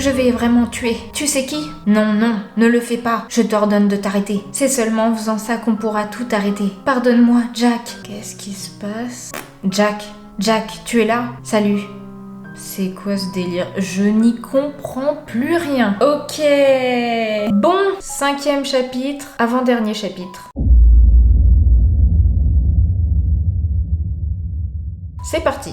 je vais vraiment tuer. Tu sais qui? Non, non, ne le fais pas. Je t'ordonne de t'arrêter. C'est seulement en faisant ça qu'on pourra tout arrêter. Pardonne-moi, Jack. Qu'est-ce qui se passe? Jack, tu es là? Salut. C'est quoi ce délire? Je n'y comprends plus rien. Ok. Bon, 5e chapitre, avant-dernier chapitre. C'est parti.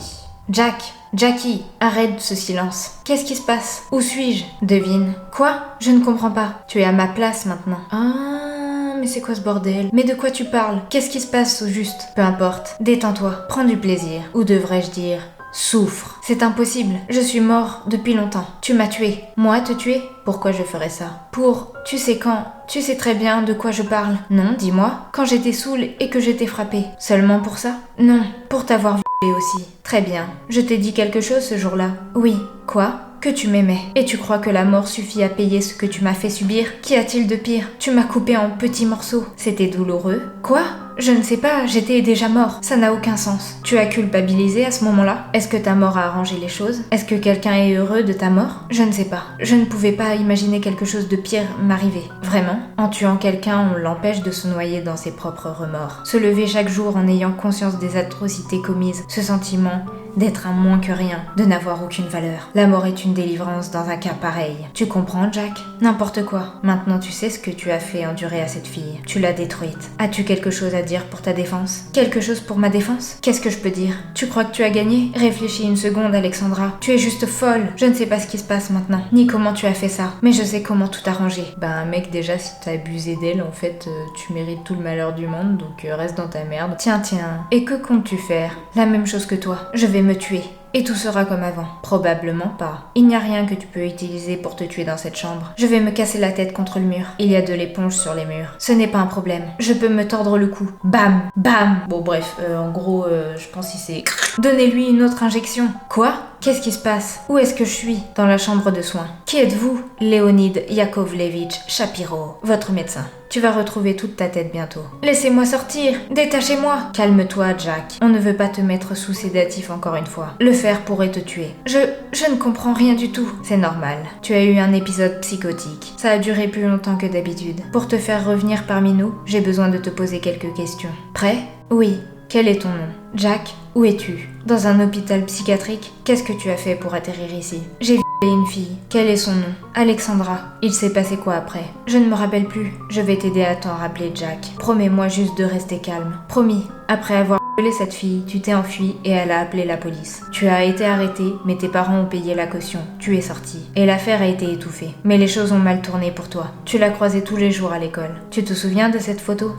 Jackie, arrête ce silence. Qu'est-ce qui se passe? Où suis-je? Devine. Quoi? Je ne comprends pas. Tu es à ma place maintenant. Ah, mais c'est quoi ce bordel? Mais de quoi tu parles? Qu'est-ce qui se passe au juste? Peu importe. Détends-toi. Prends du plaisir. Ou devrais-je dire... souffre. C'est impossible. Je suis mort depuis longtemps. Tu m'as tué. Moi, te tuer? Pourquoi je ferais ça? Pour... tu sais quand? Tu sais très bien de quoi je parle. Non, dis-moi. Quand j'étais saoule et que j'étais frappée. Seulement pour ça? Non, pour t'avoir violée aussi. Très bien. Je t'ai dit quelque chose ce jour-là? Oui. Quoi? Que tu m'aimais. Et tu crois que la mort suffit à payer ce que tu m'as fait subir? Qu'y a-t-il de pire? Tu m'as coupé en petits morceaux. C'était douloureux? Quoi? Je ne sais pas, j'étais déjà mort. Ça n'a aucun sens. Tu as culpabilisé à ce moment-là? Est-ce que ta mort a arrangé les choses? Est-ce que quelqu'un est heureux de ta mort? Je ne sais pas. Je ne pouvais pas imaginer quelque chose de pire m'arriver. Vraiment? En tuant quelqu'un, on l'empêche de se noyer dans ses propres remords. Se lever chaque jour en ayant conscience des atrocités commises. Ce sentiment d'être un moins que rien, de n'avoir aucune valeur. La mort est une délivrance dans un cas pareil. Tu comprends, Jack? N'importe quoi. Maintenant, tu sais ce que tu as fait endurer à cette fille. Tu l'as détruite. As-tu quelque chose à dire pour ta défense? Quelque chose pour ma défense? Qu'est-ce que je peux dire? Tu crois que tu as gagné? Réfléchis une seconde, Alexandra. Tu es juste folle. Je ne sais pas ce qui se passe maintenant, ni comment tu as fait ça, mais je sais comment tout arranger. Ben, mec, déjà, si t'as abusé d'elle, en fait, tu mérites tout le malheur du monde, donc reste dans ta merde. Tiens. Et que comptes-tu faire? La même chose que toi. Je vais me tuer. Et tout sera comme avant. Probablement pas. Il n'y a rien que tu peux utiliser pour te tuer dans cette chambre. Je vais me casser la tête contre le mur. Il y a de l'éponge sur les murs. Ce n'est pas un problème. Je peux me tordre le cou. Bam! Bam! Bon bref, en gros, je pense qu'il c'est... Donnez-lui une autre injection. Quoi? Qu'est-ce qui se passe? Où est-ce que je suis? Dans la chambre de soins. Qui êtes-vous? Leonid Yakovlevitch Shapiro, votre médecin. Tu vas retrouver toute ta tête bientôt. Laissez-moi sortir! Détachez-moi! Calme-toi, Jack. On ne veut pas te mettre sous sédatif encore une fois. Le faire pourrait te tuer. Je ne comprends rien du tout. C'est normal. Tu as eu un épisode psychotique. Ça a duré plus longtemps que d'habitude. Pour te faire revenir parmi nous, j'ai besoin de te poser quelques questions. Prêt? Oui. Quel est ton nom? Jack, où es-tu? Dans un hôpital psychiatrique? Qu'est-ce que tu as fait pour atterrir ici? J'ai violé une fille. Quel est son nom? Alexandra. Il s'est passé quoi après? Je ne me rappelle plus. Je vais t'aider à t'en rappeler, Jack. Promets-moi juste de rester calme. Promis. Après avoir violé cette fille, tu t'es enfui et elle a appelé la police. Tu as été arrêté, mais tes parents ont payé la caution. Tu es sorti. Et l'affaire a été étouffée. Mais les choses ont mal tourné pour toi. Tu l'as croisée tous les jours à l'école. Tu te souviens de cette photo?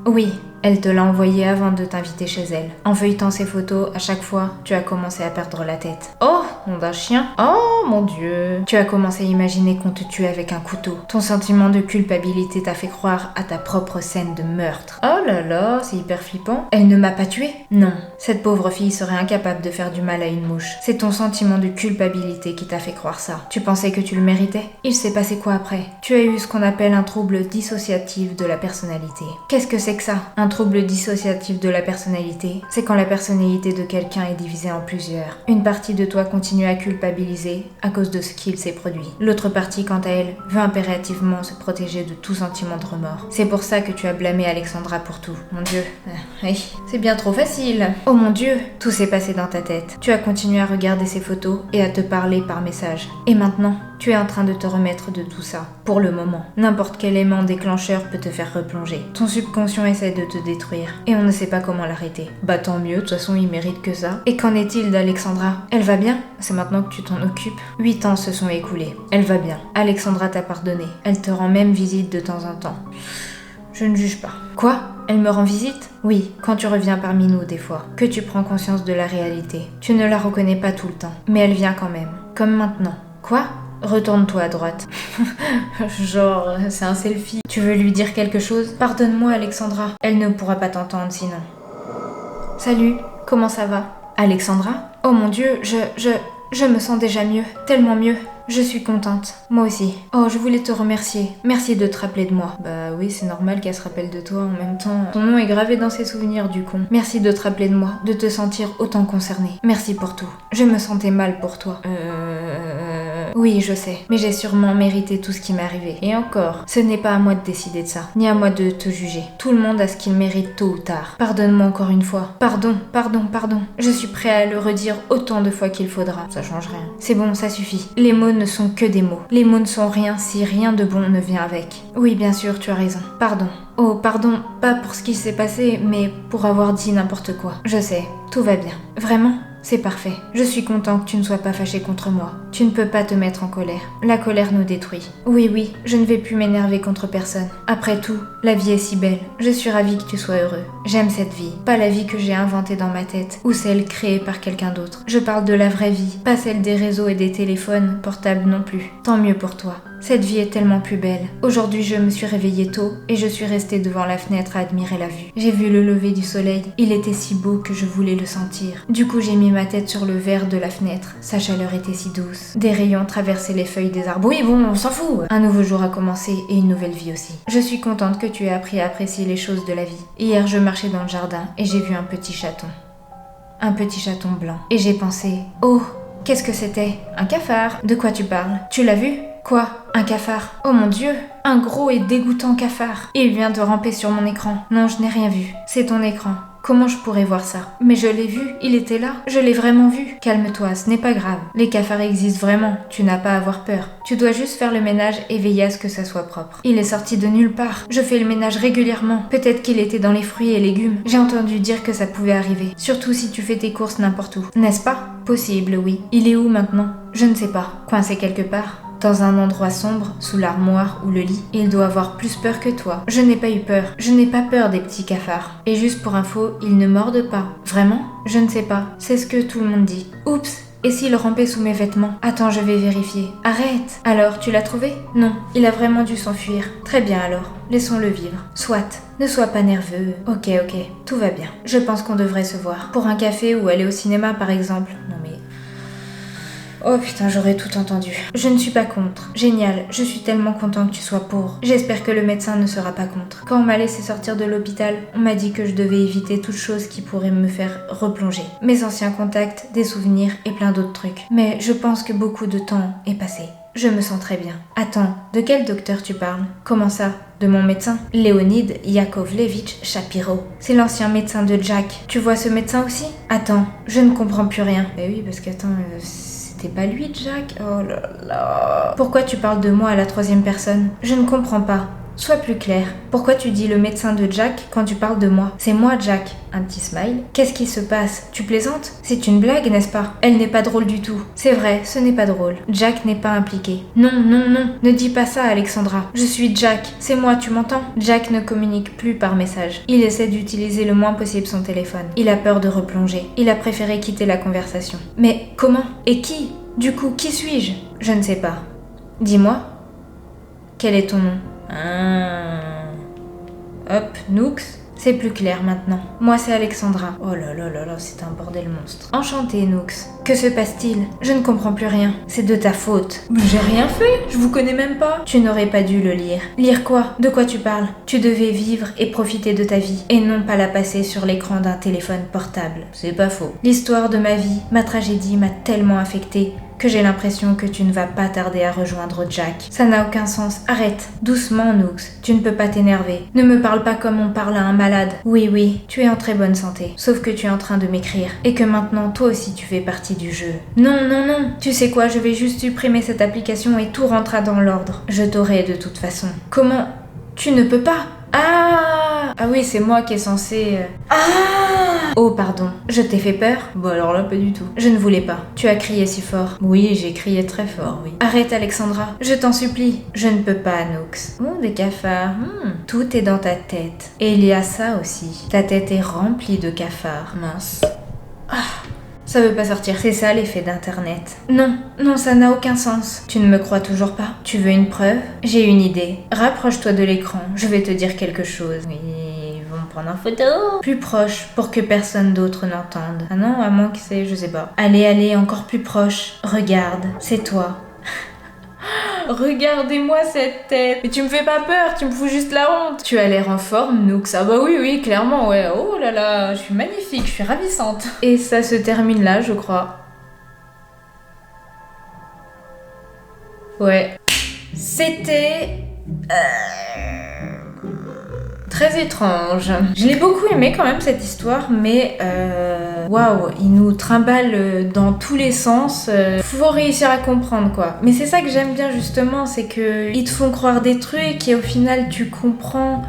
Oui. Elle te l'a envoyé avant de t'inviter chez elle. En feuilletant ces photos, à chaque fois, tu as commencé à perdre la tête. Oh, nom d'un chien. Oh, mon Dieu. Tu as commencé à imaginer qu'on te tuait avec un couteau. Ton sentiment de culpabilité t'a fait croire à ta propre scène de meurtre. Oh là là, c'est hyper flippant. Elle ne m'a pas tué? Non. Cette pauvre fille serait incapable de faire du mal à une mouche. C'est ton sentiment de culpabilité qui t'a fait croire ça. Tu pensais que tu le méritais? Il s'est passé quoi après? Tu as eu ce qu'on appelle un trouble dissociatif de la personnalité. Qu'est-ce que c'est que ça? Un trouble dissociatif de la personnalité, c'est quand la personnalité de quelqu'un est divisée en plusieurs. Une partie de toi continue à culpabiliser à cause de ce qu'il s'est produit. L'autre partie, quant à elle, veut impérativement se protéger de tout sentiment de remords. C'est pour ça que tu as blâmé Alexandra pour tout. Mon Dieu. Oui, c'est bien trop facile. Oh mon Dieu, tout s'est passé dans ta tête. Tu as continué à regarder ces photos et à te parler par message. Et maintenant, tu es en train de te remettre de tout ça. Pour le moment. N'importe quel aimant déclencheur peut te faire replonger. Ton subconscient essaie de te détruire. Et on ne sait pas comment l'arrêter. Bah tant mieux, de toute façon il mérite que ça. Et qu'en est-il d'Alexandra? Elle va bien? C'est maintenant que tu t'en occupes. 8 ans se sont écoulés. Elle va bien. Alexandra t'a pardonné. Elle te rend même visite de temps en temps. Je ne juge pas. Quoi? Elle me rend visite? Oui, quand tu reviens parmi nous des fois. Que tu prends conscience de la réalité. Tu ne la reconnais pas tout le temps. Mais elle vient quand même. Comme maintenant. Quoi? Retourne-toi à droite. Genre, c'est un selfie. Tu veux lui dire quelque chose? Pardonne-moi, Alexandra. Elle ne pourra pas t'entendre sinon. Salut, comment ça va? Alexandra? Oh mon Dieu, je me sens déjà mieux. Tellement mieux. Je suis contente. Moi aussi. Oh, je voulais te remercier. Merci de te rappeler de moi. Bah oui, c'est normal qu'elle se rappelle de toi en même temps. Ton nom est gravé dans ses souvenirs du con. Merci de te rappeler de moi, de te sentir autant concernée. Merci pour tout. Je me sentais mal pour toi. Oui, je sais, mais j'ai sûrement mérité tout ce qui m'est arrivé. Et encore, ce n'est pas à moi de décider de ça, ni à moi de te juger. Tout le monde a ce qu'il mérite tôt ou tard. Pardonne-moi encore une fois. Pardon, pardon, pardon. Je suis prêt à le redire autant de fois qu'il faudra. Ça change rien. C'est bon, ça suffit. Les mots ne sont que des mots. Les mots ne sont rien si rien de bon ne vient avec. Oui, bien sûr, tu as raison. Pardon. Oh, pardon, pas pour ce qui s'est passé, mais pour avoir dit n'importe quoi. Je sais, tout va bien. Vraiment ? C'est parfait. Je suis content que tu ne sois pas fâché contre moi. Tu ne peux pas te mettre en colère. La colère nous détruit. Oui, oui, je ne vais plus m'énerver contre personne. Après tout, la vie est si belle. Je suis ravie que tu sois heureux. J'aime cette vie. Pas la vie que j'ai inventée dans ma tête, ou celle créée par quelqu'un d'autre. Je parle de la vraie vie, pas celle des réseaux et des téléphones portables non plus. Tant mieux pour toi. Cette vie est tellement plus belle. Aujourd'hui, je me suis réveillée tôt et je suis restée devant la fenêtre à admirer la vue. J'ai vu le lever du soleil. Il était si beau que je voulais le sentir. Du coup, j'ai mis ma tête sur le verre de la fenêtre. Sa chaleur était si douce. Des rayons traversaient les feuilles des arbres. Oui, bon, on s'en fout. Un nouveau jour a commencé et une nouvelle vie aussi. Je suis contente que tu aies appris à apprécier les choses de la vie. Hier, je marchais dans le jardin et j'ai vu un petit chaton. Un petit chaton blanc. Et j'ai pensé, oh, qu'est-ce que c'était? Un cafard. De quoi tu parles? Tu l'as vu? Quoi? Un cafard? Oh mon Dieu! Un gros et dégoûtant cafard. Et il vient de ramper sur mon écran. Non, je n'ai rien vu. C'est ton écran. Comment je pourrais voir ça? Mais je l'ai vu, il était là. Je l'ai vraiment vu. Calme-toi, ce n'est pas grave. Les cafards existent vraiment. Tu n'as pas à avoir peur. Tu dois juste faire le ménage et veiller à ce que ça soit propre. Il est sorti de nulle part. Je fais le ménage régulièrement. Peut-être qu'il était dans les fruits et légumes. J'ai entendu dire que ça pouvait arriver. Surtout si tu fais tes courses n'importe où. N'est-ce pas? Possible, oui. Il est où maintenant? Je ne sais pas. Coincé quelque part? Dans un endroit sombre, sous l'armoire ou le lit. Il doit avoir plus peur que toi. Je n'ai pas eu peur. Je n'ai pas peur des petits cafards. Et juste pour info, ils ne mordent pas. Vraiment? Je ne sais pas. C'est ce que tout le monde dit. Oups! Et s'il rampait sous mes vêtements? Attends, je vais vérifier. Arrête! Alors, tu l'as trouvé? Non, il a vraiment dû s'enfuir. Très bien alors, laissons-le vivre. Soit, ne sois pas nerveux. Ok, tout va bien. Je pense qu'on devrait se voir. Pour un café ou aller au cinéma par exemple. Non mais... Oh putain, j'aurais tout entendu. Je ne suis pas contre. Génial, je suis tellement content que tu sois pour. J'espère que le médecin ne sera pas contre. Quand on m'a laissé sortir de l'hôpital, on m'a dit que je devais éviter toute chose qui pourrait me faire replonger. Mes anciens contacts, des souvenirs et plein d'autres trucs. Mais je pense que beaucoup de temps est passé. Je me sens très bien. Attends, de quel docteur tu parles? Comment ça? De mon médecin? Leonid Yakovlevitch Shapiro. C'est l'ancien médecin de Jack. Tu vois ce médecin aussi? Attends, je ne comprends plus rien. Eh oui, parce qu'attends... C'est pas lui, Jack? Oh là là. Pourquoi tu parles de moi à la troisième personne? Je ne comprends pas. Sois plus clair. Pourquoi tu dis le médecin de Jack quand tu parles de moi? C'est moi, Jack. Un petit smile. Qu'est-ce qui se passe? Tu plaisantes? C'est une blague, n'est-ce pas? Elle n'est pas drôle du tout. C'est vrai, ce n'est pas drôle. Jack n'est pas impliqué. Non. Ne dis pas ça, Alexandra. Je suis Jack. C'est moi, tu m'entends? Jack ne communique plus par message. Il essaie d'utiliser le moins possible son téléphone. Il a peur de replonger. Il a préféré quitter la conversation. Mais comment? Et qui? Du coup, qui suis-je? Je ne sais pas. Dis-moi. Quel est ton nom? Hop, Nooks. C'est plus clair maintenant. Moi, c'est Alexandra. Oh là là, c'est un bordel monstre. Enchantée, Nooks. Que se passe-t-il? Je ne comprends plus rien. C'est de ta faute. Mais j'ai rien fait. Je vous connais même pas. Tu n'aurais pas dû le lire. Lire quoi? De quoi tu parles? Tu devais vivre et profiter de ta vie, et non pas la passer sur l'écran d'un téléphone portable. C'est pas faux. L'histoire de ma vie, ma tragédie m'a tellement affectée que j'ai l'impression que tu ne vas pas tarder à rejoindre Jack. Ça n'a aucun sens. Arrête. Doucement, Nooks. Tu ne peux pas t'énerver. Ne me parle pas comme on parle à un malade. Oui, tu es en très bonne santé. Sauf que tu es en train de m'écrire. Et que maintenant, toi aussi, tu fais partie du jeu. Non. Tu sais quoi, je vais juste supprimer cette application et tout rentrera dans l'ordre. Je t'aurai de toute façon. Comment? Tu ne peux pas? Ah oui, c'est moi qui est censé... Oh, pardon. Je t'ai fait peur? Bon, alors là, pas du tout. Je ne voulais pas. Tu as crié si fort. Oui, j'ai crié très fort, oui. Arrête, Alexandra. Je t'en supplie. Je ne peux pas, Nooks. Oh, des cafards. Tout est dans ta tête. Et il y a ça aussi. Ta tête est remplie de cafards. Mince. Ça veut pas sortir. C'est ça l'effet d'internet. Non, ça n'a aucun sens. Tu ne me crois toujours pas? Tu veux une preuve? J'ai une idée. Rapproche-toi de l'écran. Je vais te dire quelque chose. Oui, ils vont me prendre en photo. Plus proche, pour que personne d'autre n'entende. Ah non, à moins que c'est... je sais pas. Allez, encore plus proche. Regarde, c'est toi. Regardez-moi cette tête. Mais tu me fais pas peur, tu me fous juste la honte. Tu as l'air en forme, Nooks. Ah bah oui, clairement, ouais. Oh là là, je suis magnifique, je suis ravissante. Et ça se termine là, je crois. Ouais. C'était... très étrange. Je l'ai beaucoup aimé quand même cette histoire, mais waouh, il nous trimballe dans tous les sens. Faut réussir à comprendre quoi. Mais c'est ça que j'aime bien justement, c'est que ils te font croire des trucs et au final tu comprends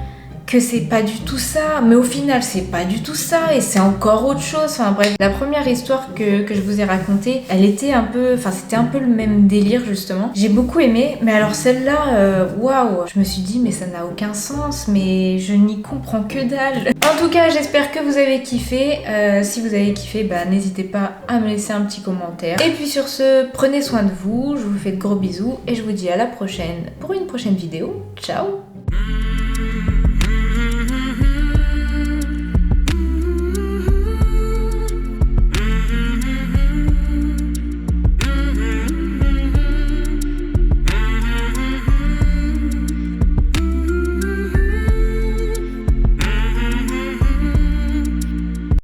que c'est pas du tout ça, mais au final c'est pas du tout ça et c'est encore autre chose. Enfin bref, la première histoire que je vous ai racontée, elle était un peu, enfin c'était un peu le même délire justement. J'ai beaucoup aimé, mais alors celle-là, waouh, je me suis dit mais ça n'a aucun sens, mais je n'y comprends que dalle. En tout cas, j'espère que vous avez kiffé. Si vous avez kiffé, bah n'hésitez pas à me laisser un petit commentaire. Et puis sur ce, prenez soin de vous, je vous fais de gros bisous et je vous dis à la prochaine pour une prochaine vidéo. Ciao!